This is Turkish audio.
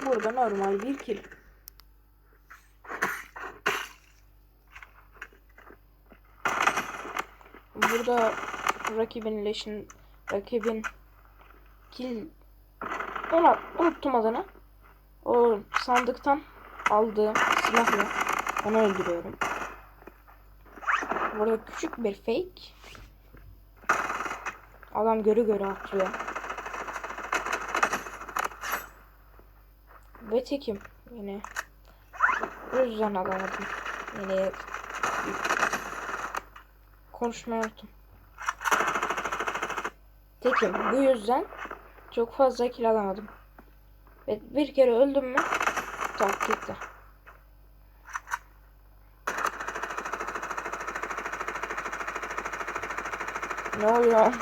burada normal bir kill. Burada rakibin kill, unuttum adını. O sandıktan aldığım silahla onu öldürüyorum. Burada küçük bir fake. Adam göre atlıyor. Ve tekim yine. O yüzden alamadım. Yine konuşmayı unuttum. Tekim. Bu yüzden çok fazla kill alamadım. Ve bir kere öldüm mü taktikte. Ne oluyor?